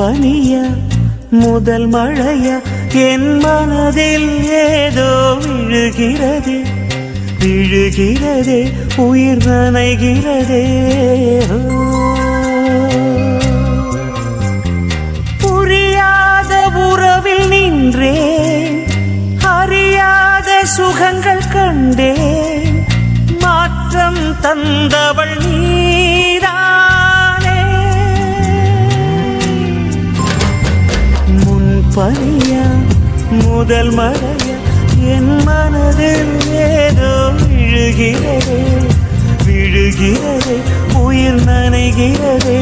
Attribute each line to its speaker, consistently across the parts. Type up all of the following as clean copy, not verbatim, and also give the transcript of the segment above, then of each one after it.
Speaker 1: பனியா முதல் மழையா என் மனதில் ஏதோ விழுகிறது விழுகிறதே உயிர் நனைகிறதே புரியாத உறவில் நின்றேன் அறியாத சுகங்கள் கண்டேன் மாற்றம் தந்தவள் நீதானே பனியா முதல் மழையா என் மனதில் ஏதோ விழுகிறதே விழுகிறதே உயிர் நனைகிறதே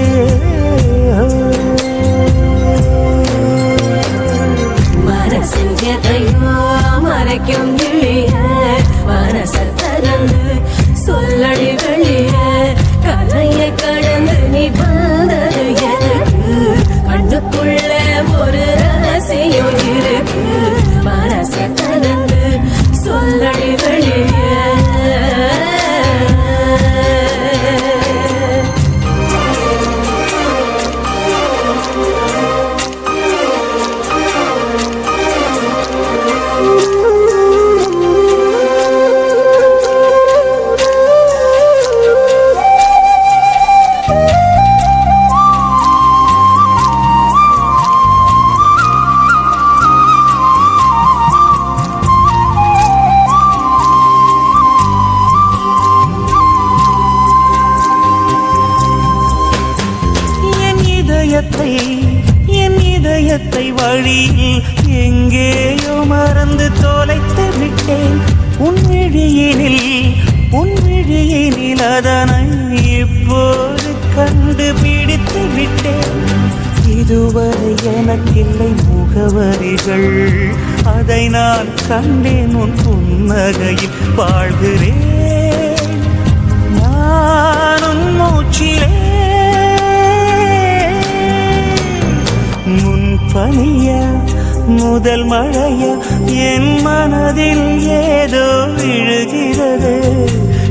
Speaker 2: மனசில் எதையோ மறைக்கும் கிளிய மனசை திறந்து சொல்லடி வெளிய கலையை கடந்து நீ வந்தது எதுக்கு கண்ணுக்குள்ள ஒரு ரகசியம் இருக்கு மனசை திறந்து சொல்லடி வெளிய
Speaker 1: என் இதயத்தை வழியில் எங்கேயோ மறந்து தொலைத்து விட்டேன் உன் விழியினில் அதனை இப்போது கண்டுபிடித்து விட்டேன் இதுவரை எனக்கில்லை முகவரிகள் அதை நான் கண்டேன் உன் புன்னகையில் வாழ்கிறேன் நானும் மூச்சிலே பனியா முதல் மழையா என் மனதில் ஏதோ விழுகிறது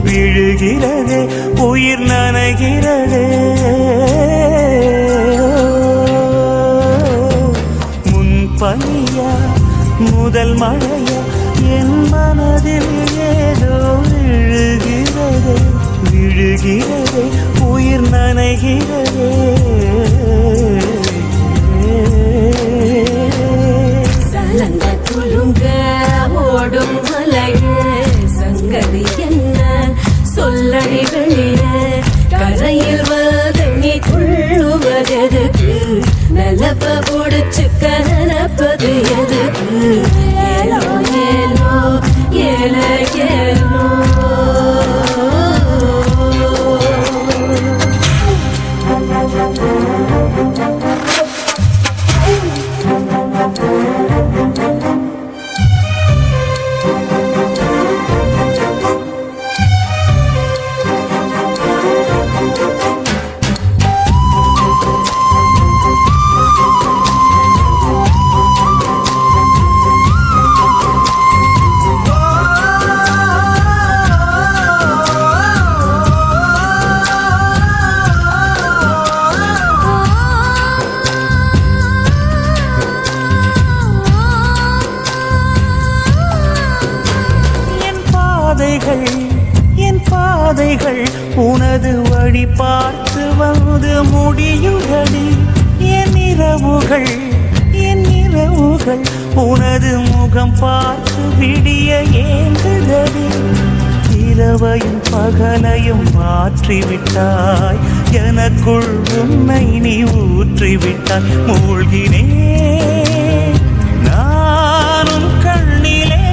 Speaker 1: விழுகிறது உயிர் நனைகிறது முன் பனியா முதல் மழையா என் மனதில் ஏதோ விழுகிறது விழுகிறது உயிர் நனைகிறது
Speaker 2: சலங்க துளுங்க ஓடும் மலைய சங்கதி என்ன சொல்லடி வெளிய கரையில் வந்து நீ துள்ளுவதெதுக்கு நிலப்ப பொடிச்சுக்க நினைப்பது எதுக்கு ஏலோ ஏலோ ஏல ஏலோ
Speaker 1: என் பாதைகள் உனது வழி பார்த்து வந்து முடியுதடி என் இரவுகள் உனது முகம் பார்த்து விடிய ஏங்குதடி இரவையும் பகலையும் மாற்றிவிட்டாய் எனக்குள் உன்னை நீ ஊற்றிவிட்டாய் மூழ்கினேன் நானும் கண்ணிலே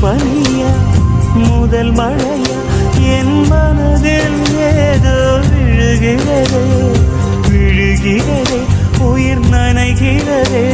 Speaker 1: பனியா முதல் மழையா என் மனதில் ஏதோ விழுகிறதே விழுகிறதே உயிர் நனைகிறதே